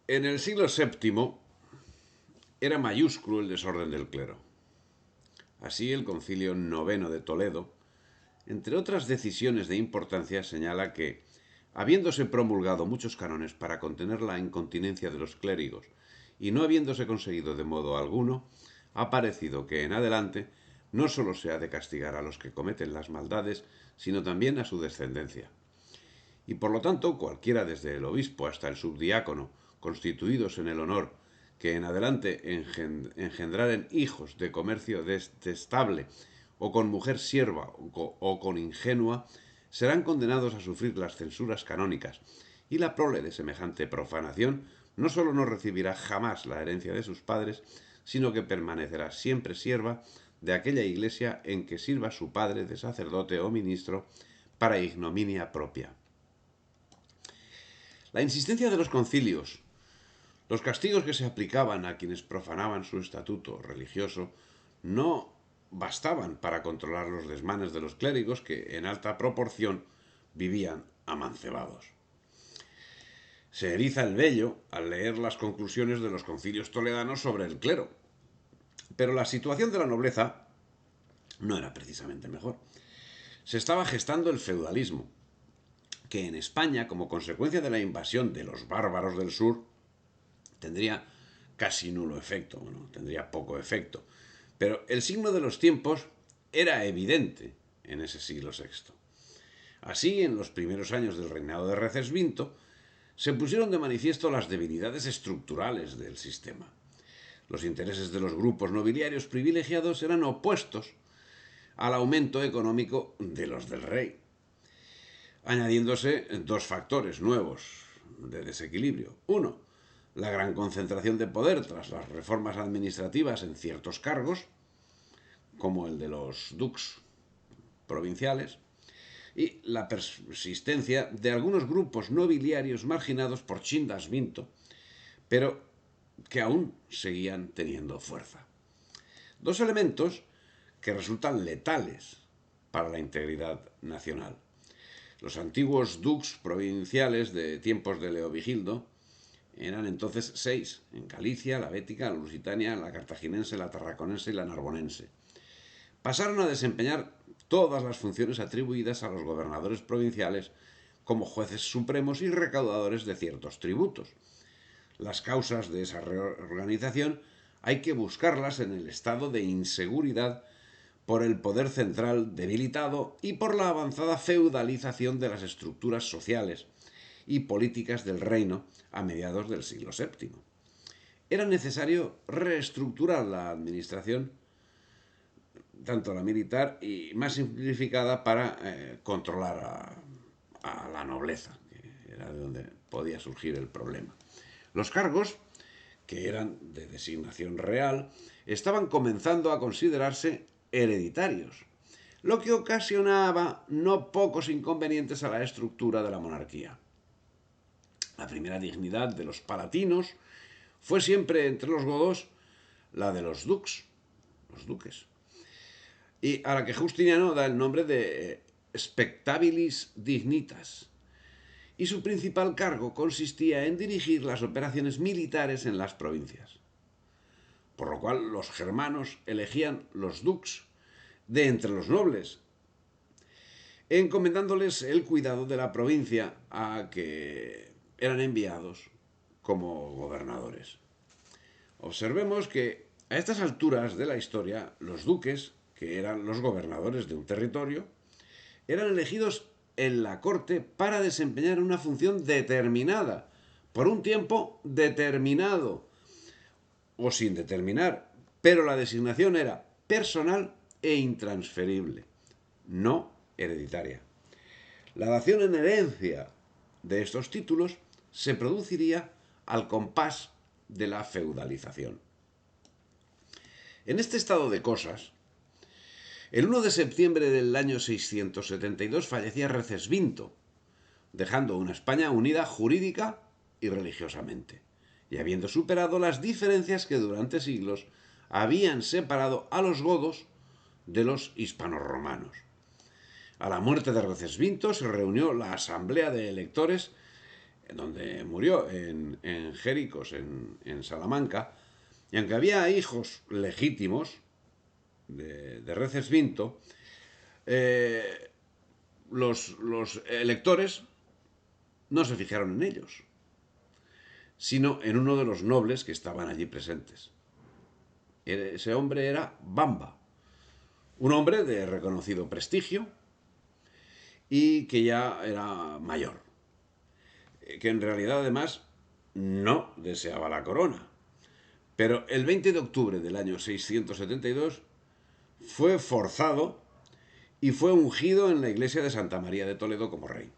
En el siglo VII era mayúsculo el desorden del clero. Así, el Concilio Noveno de Toledo, entre otras decisiones de importancia, señala que, habiéndose promulgado muchos cánones para contener la incontinencia de los clérigos y no habiéndose conseguido de modo alguno, ha parecido que en adelante no sólo se ha de castigar a los que cometen las maldades, sino también a su descendencia. Y por lo tanto, cualquiera desde el obispo hasta el subdiácono, constituidos en el honor, que en adelante engendraren hijos de comercio detestable, o con mujer sierva, o con ingenua, serán condenados a sufrir las censuras canónicas, y la prole de semejante profanación no sólo no recibirá jamás la herencia de sus padres, sino que permanecerá siempre sierva de aquella iglesia en que sirva su padre de sacerdote o ministro para ignominia propia. La insistencia de los concilios, los castigos que se aplicaban a quienes profanaban su estatuto religioso, no bastaban para controlar los desmanes de los clérigos que en alta proporción vivían amancebados. Se eriza el vello al leer las conclusiones de los concilios toledanos sobre el clero. Pero la situación de la nobleza no era precisamente mejor. Se estaba gestando el feudalismo, que en España, como consecuencia de la invasión de los bárbaros del sur, tendría casi nulo efecto, bueno, tendría poco efecto. Pero el signo de los tiempos era evidente en ese siglo VI. Así, en los primeros años del reinado de Recesvinto, se pusieron de manifiesto las debilidades estructurales del sistema. Los intereses de los grupos nobiliarios privilegiados eran opuestos al aumento económico de los del rey, añadiéndose dos factores nuevos de desequilibrio. Uno, la gran concentración de poder tras las reformas administrativas en ciertos cargos, como el de los dux provinciales, y la persistencia de algunos grupos nobiliarios marginados por Chindasvinto, pero que aún seguían teniendo fuerza. Dos elementos que resultan letales para la integridad nacional. Los antiguos dux provinciales de tiempos de Leovigildo eran entonces 6, en Galicia, la Bética, la Lusitania, la Cartaginense, la Tarraconense y la Narbonense. Pasaron a desempeñar todas las funciones atribuidas a los gobernadores provinciales como jueces supremos y recaudadores de ciertos tributos. Las causas de esa reorganización hay que buscarlas en el estado de inseguridad por el poder central debilitado y por la avanzada feudalización de las estructuras sociales y políticas del reino a mediados del siglo VII. Era necesario reestructurar la administración, tanto la militar y más simplificada, para controlar a la nobleza, que era de donde podía surgir el problema. Los cargos, que eran de designación real, estaban comenzando a considerarse hereditarios, lo que ocasionaba no pocos inconvenientes a la estructura de la monarquía. La primera dignidad de los palatinos fue siempre entre los godos la de los dux, los duques, y a la que Justiniano da el nombre de spectabilis dignitas. Y su principal cargo consistía en dirigir las operaciones militares en las provincias. Por lo cual los germanos elegían los dux de entre los nobles, encomendándoles el cuidado de la provincia a que eran enviados como gobernadores. Observemos que a estas alturas de la historia, los duques, que eran los gobernadores de un territorio, eran elegidos en la corte para desempeñar una función determinada, por un tiempo determinado o sin determinar, pero la designación era personal e intransferible, no hereditaria. La dación en herencia de estos títulos se produciría al compás de la feudalización. En este estado de cosas, el 1 de septiembre del año 672 fallecía Recesvinto, dejando una España unida jurídica y religiosamente, y habiendo superado las diferencias que durante siglos habían separado a los godos de los hispanorromanos. A la muerte de Recesvinto se reunió la asamblea de electores donde murió, en Jéricos, en Salamanca, y aunque había hijos legítimos de Recesvinto, eh, los electores no se fijaron en ellos, sino en uno de los nobles que estaban allí presentes. Ese hombre era Bamba, un hombre de reconocido prestigio y que ya era mayor, que en realidad además no deseaba la corona. Pero el 20 de octubre del año 672 fue forzado y fue ungido en la iglesia de Santa María de Toledo como rey.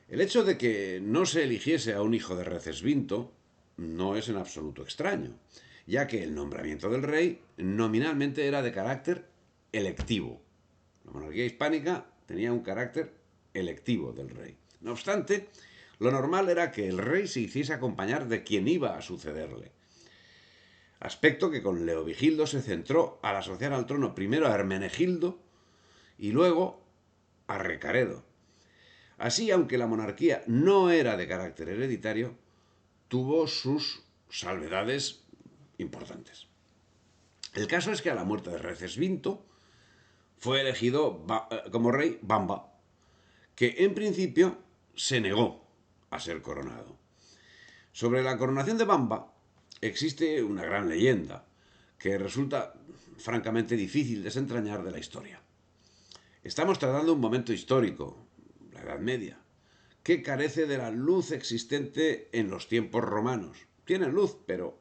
El hecho de que no se eligiese a un hijo de Recesvinto no es en absoluto extraño, ya que el nombramiento del rey nominalmente era de carácter electivo. La monarquía hispánica tenía un carácter electivo del rey. No obstante, lo normal era que el rey se hiciese acompañar de quien iba a sucederle. Aspecto que con Leovigildo se centró al asociar al trono primero a Hermenegildo y luego a Recaredo. Así, aunque la monarquía no era de carácter hereditario, tuvo sus salvedades importantes. El caso es que a la muerte de Recesvinto fue elegido como rey Bamba, que en principio se negó a ser coronado. Sobre la coronación de Bamba existe una gran leyenda que resulta francamente difícil de desentrañar de la historia. Estamos tratando un momento histórico, la Edad Media, que carece de la luz existente en los tiempos romanos. Tiene luz, pero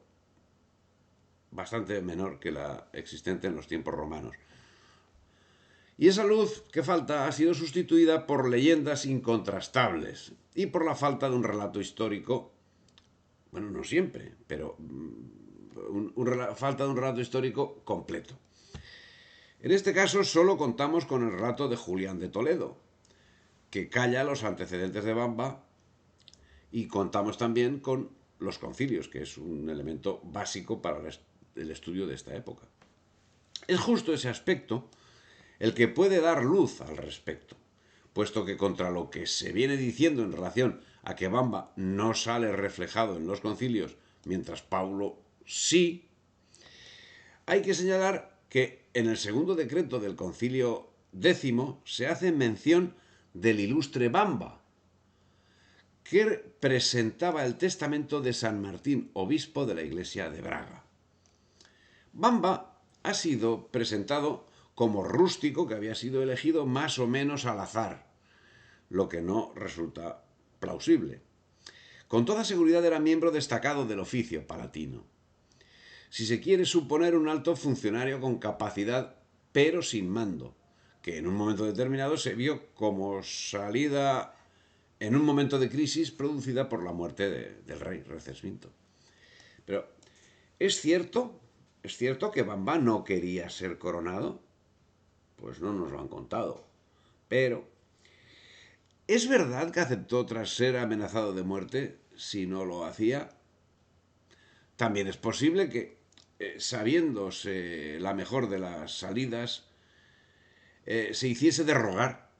bastante menor que la existente en los tiempos romanos. Y esa luz que falta ha sido sustituida por leyendas incontrastables y por la falta de un relato histórico, bueno, no siempre, pero falta de un relato histórico completo. En este caso solo contamos con el relato de Julián de Toledo, que calla los antecedentes de Bamba, y contamos también con los concilios, que es un elemento básico para el estudio de esta época. Es justo ese aspecto el que puede dar luz al respecto, puesto que contra lo que se viene diciendo en relación a que Bamba no sale reflejado en los concilios, mientras Paulo sí, hay que señalar que en el segundo decreto del concilio X se hace mención del ilustre Bamba, que presentaba el testamento de San Martín, obispo de la iglesia de Braga. Bamba ha sido presentado como rústico que había sido elegido más o menos al azar, lo que no resulta plausible. Con toda seguridad era miembro destacado del oficio palatino. Si se quiere suponer un alto funcionario con capacidad, pero sin mando, que en un momento determinado se vio como salida en un momento de crisis producida por la muerte del rey Recesvinto. Pero ¿es cierto que Bamba no quería ser coronado? Pues no nos lo han contado. Pero ¿es verdad que aceptó tras ser amenazado de muerte si no lo hacía? También es posible que, sabiéndose la mejor de las salidas, se hiciese de rogar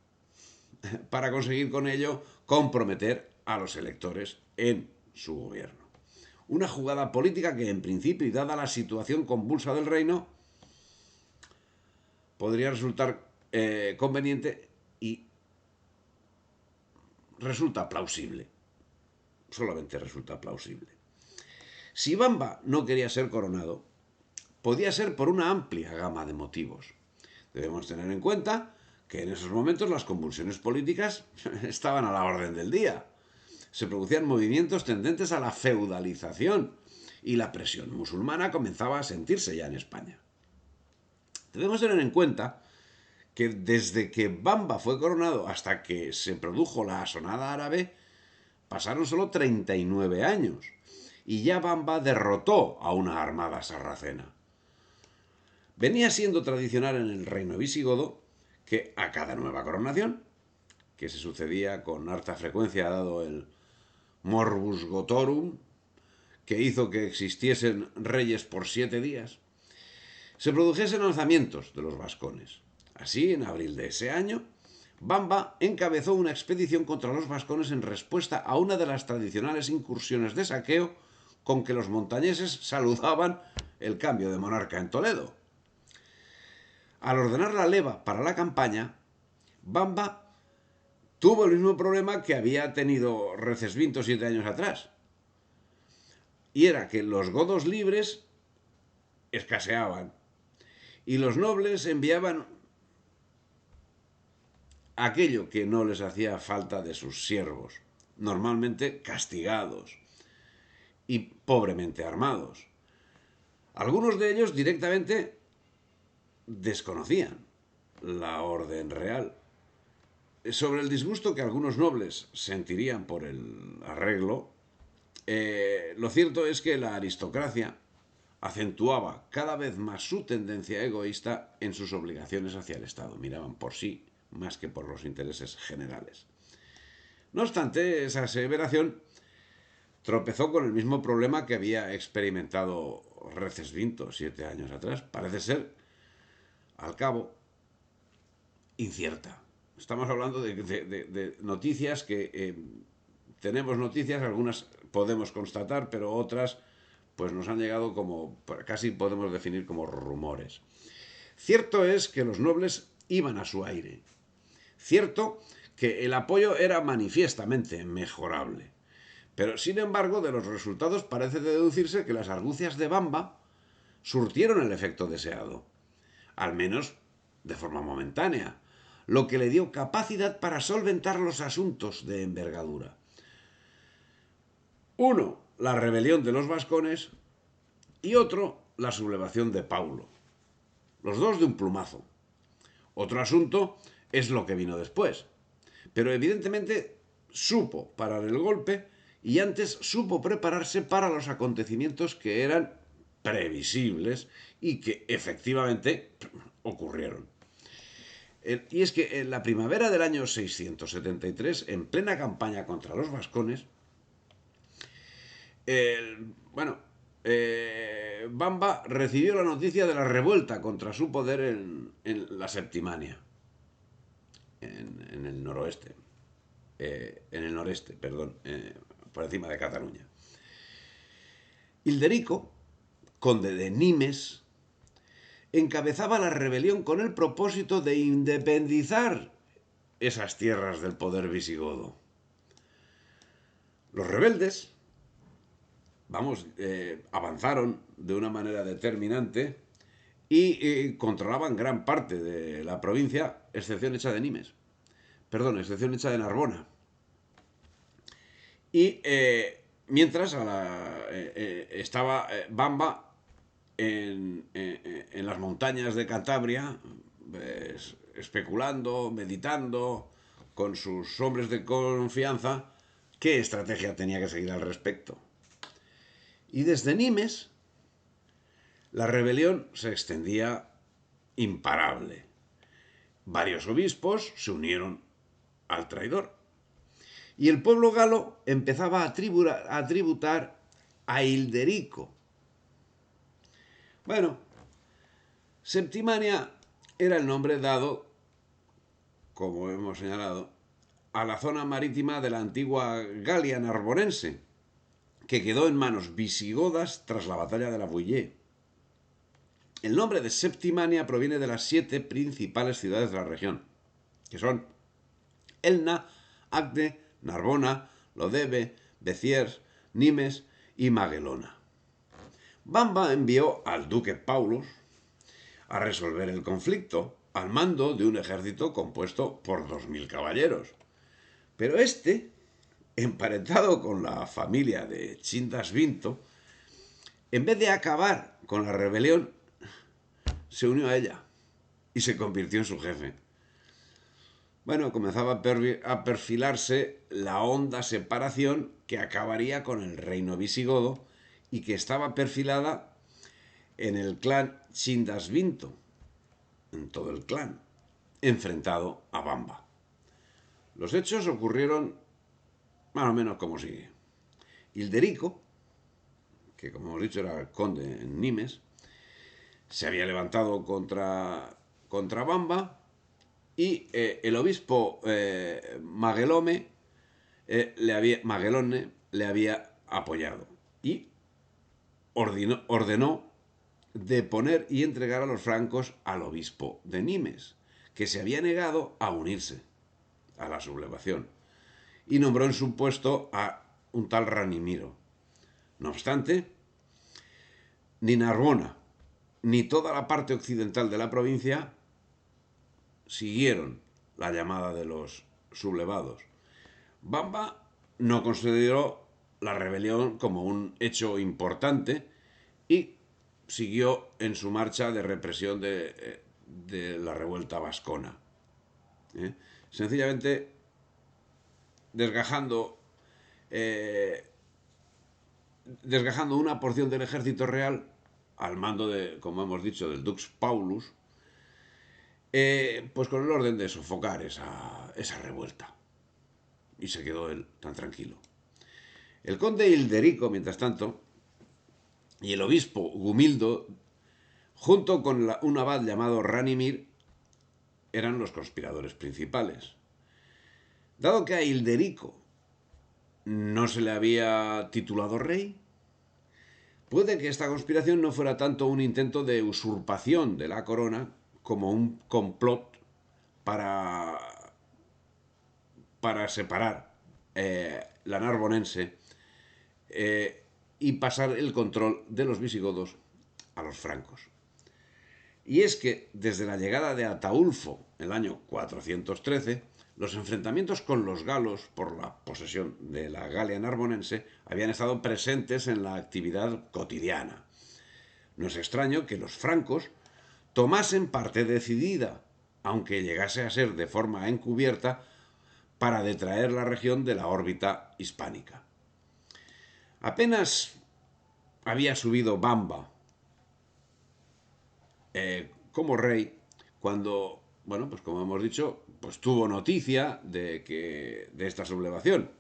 para conseguir con ello comprometer a los electores en su gobierno. Una jugada política que en principio, y dada la situación convulsa del reino, podría resultar conveniente y resulta plausible. Solamente resulta plausible. Si Bamba no quería ser coronado, podía ser por una amplia gama de motivos. Debemos tener en cuenta que en esos momentos las convulsiones políticas estaban a la orden del día. Se producían movimientos tendentes a la feudalización y la presión musulmana comenzaba a sentirse ya en España. Debemos tener en cuenta que desde que Bamba fue coronado hasta que se produjo la asonada árabe, pasaron solo 39 años y ya Bamba derrotó a una armada sarracena. Venía siendo tradicional en el reino visigodo que a cada nueva coronación, que se sucedía con harta frecuencia dado el morbus gotorum, que hizo que existiesen reyes por 7 días, se produjesen alzamientos de los vascones. Así, en abril de ese año, Bamba encabezó una expedición contra los vascones en respuesta a una de las tradicionales incursiones de saqueo con que los montañeses saludaban el cambio de monarca en Toledo. Al ordenar la leva para la campaña, Bamba tuvo el mismo problema que había tenido Recesvinto 7 años atrás. Y era que los godos libres escaseaban y los nobles enviaban aquello que no les hacía falta de sus siervos, normalmente castigados y pobremente armados. Algunos de ellos directamente desconocían la orden real. Sobre el disgusto que algunos nobles sentirían por el arreglo, lo cierto es que la aristocracia acentuaba cada vez más su tendencia egoísta en sus obligaciones hacia el Estado. Miraban por sí más que por los intereses generales. No obstante, esa aseveración tropezó con el mismo problema que había experimentado Recesvinto 7 años atrás. Parece ser, al cabo, incierta. Estamos hablando de noticias que tenemos noticias, algunas podemos constatar, pero otras pues nos han llegado como, casi podemos definir como rumores. Cierto es que los nobles iban a su aire. Cierto que el apoyo era manifiestamente mejorable. Pero, sin embargo, de los resultados parece deducirse que las argucias de Bamba surtieron el efecto deseado, al menos de forma momentánea, lo que le dio capacidad para solventar los asuntos de envergadura. Uno, la rebelión de los vascones, y otro, la sublevación de Paulo. Los dos de un plumazo. Otro asunto es lo que vino después. Pero evidentemente supo parar el golpe y antes supo prepararse para los acontecimientos que eran previsibles y que efectivamente ocurrieron. Y es que en la primavera del año 673, en plena campaña contra los vascones, Bamba recibió la noticia de la revuelta contra su poder en la Septimania, en el noroeste, en el noreste, perdón, por encima de Cataluña. Hilderico, conde de Nimes, encabezaba la rebelión con el propósito de independizar esas tierras del poder visigodo. Los rebeldes, avanzaron de una manera determinante y controlaban gran parte de la provincia, excepción hecha de Nimes. Perdón, excepción hecha de Narbona. Y mientras estaba Bamba en las montañas de Cantabria, pues, especulando, meditando con sus hombres de confianza qué estrategia tenía que seguir al respecto. Y desde Nimes la rebelión se extendía imparable. Varios obispos se unieron al traidor. Y el pueblo galo empezaba a tributar a Hilderico. Bueno, Septimania era el nombre dado, como hemos señalado, a la zona marítima de la antigua Galia narbonense, que quedó en manos visigodas tras la batalla de la Bouillé. El nombre de Septimania proviene de las 7 principales ciudades de la región, que son Elna, Agde, Narbona, Lodeve, Béziers, Nimes y Maguelona. Bamba envió al duque Paulus a resolver el conflicto al mando de un ejército compuesto por 2000 caballeros. Pero este, emparentado con la familia de Chindasvinto, en vez de acabar con la rebelión, se unió a ella y se convirtió en su jefe. Bueno, comenzaba a perfilarse la honda separación que acabaría con el reino visigodo y que estaba perfilada en el clan Chindasvinto, en todo el clan, enfrentado a Bamba. Los hechos ocurrieron más o menos como sigue. Hilderico, que como hemos dicho era el conde en Nimes, se había levantado contra Bamba y el obispo Maguelone le había apoyado y ordenó deponer y entregar a los francos al obispo de Nimes, que se había negado a unirse a la sublevación, y nombró en su puesto a un tal Ranimiro. No obstante, ni Narbona ni toda la parte occidental de la provincia siguieron la llamada de los sublevados. Bamba no consideró la rebelión como un hecho importante y siguió en su marcha de represión de la revuelta vascona. Sencillamente desgajando una porción del ejército real al mando de, como hemos dicho, del Dux Paulus, pues con el orden de sofocar esa revuelta. Y se quedó él tan tranquilo. El conde Hilderico, mientras tanto, y el obispo Gumildo, junto con un abad llamado Ranimir, eran los conspiradores principales. Dado que a Hilderico no se le había titulado rey, puede que esta conspiración no fuera tanto un intento de usurpación de la corona como un complot para separar la Narbonense y pasar el control de los visigodos a los francos. Y es que desde la llegada de Ataulfo en el año 413, los enfrentamientos con los galos por la posesión de la Galia narbonense habían estado presentes en la actividad cotidiana. No es extraño que los francos tomasen parte decidida, aunque llegase a ser de forma encubierta, para detraer la región de la órbita hispánica. Apenas había subido Bamba como rey cuando, bueno, pues como hemos dicho, pues tuvo noticia de esta sublevación.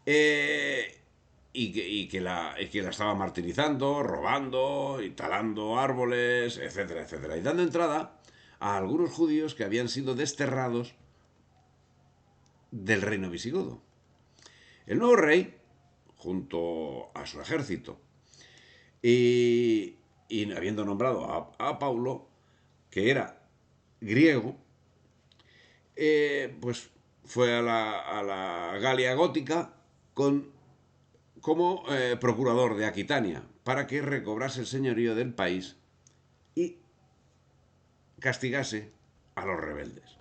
Y que la estaba martirizando, robando y talando árboles, etcétera, etcétera. Y dando entrada a algunos judíos que habían sido desterrados del reino visigodo. El nuevo rey, junto a su ejército, y habiendo nombrado a Paulo, que era griego, pues fue a la Galia Gótica como procurador de Aquitania, para que recobrase el señorío del país y castigase a los rebeldes.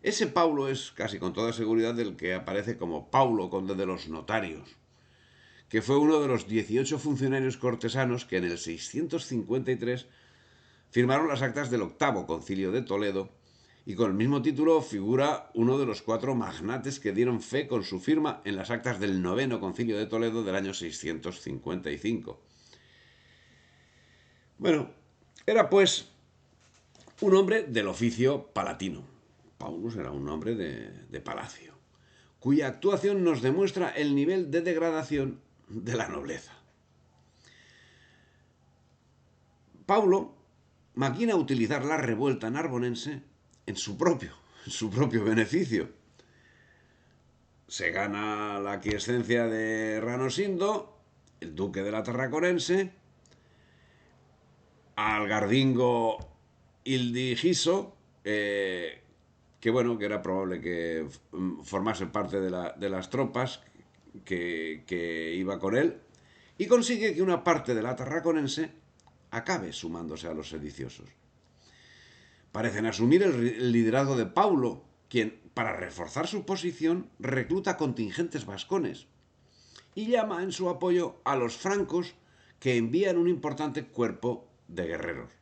Ese Paulo es casi con toda seguridad el que aparece como Paulo, conde de los notarios, que fue uno de los 18 funcionarios cortesanos que en el 653 firmaron las actas del octavo concilio de Toledo, y con el mismo título figura uno de los 4 magnates que dieron fe con su firma en las actas del noveno concilio de Toledo del año 655. Bueno, era pues un hombre del oficio palatino. Paulus era un hombre de palacio, cuya actuación nos demuestra el nivel de degradación de la nobleza. Paulo maquina utilizar la revuelta narbonense en su propio beneficio. Se gana la aquiescencia de Ranosindo, el duque de la Tarraconense, al gardingo Ildigiso, que bueno, que era probable que formase parte de las tropas que iba con él, y consigue que una parte de la Tarraconense acabe sumándose a los sediciosos. Parecen asumir el liderazgo de Paulo, quien, para reforzar su posición, recluta contingentes vascones y llama en su apoyo a los francos, que envían un importante cuerpo de guerreros.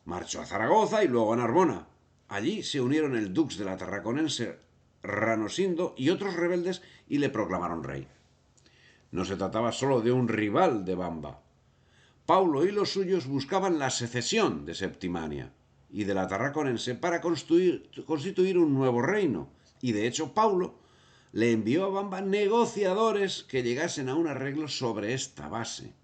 Marchó a Zaragoza y luego a Narbona. Allí se unieron el dux de la Tarraconense Ranosindo y otros rebeldes y le proclamaron rey. No se trataba solo de un rival de Bamba. Paulo y los suyos buscaban la secesión de Septimania y de la Tarraconense para constituir un nuevo reino. Y de hecho Paulo le envió a Bamba negociadores que llegasen a un arreglo sobre esta base.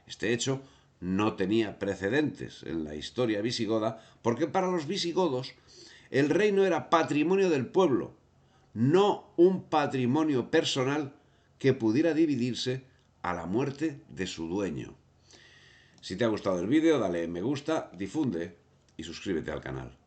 Este hecho no tenía precedentes en la historia visigoda, porque para los visigodos el reino era patrimonio del pueblo, no un patrimonio personal que pudiera dividirse a la muerte de su dueño. Si te ha gustado el vídeo, dale me gusta, difunde y suscríbete al canal.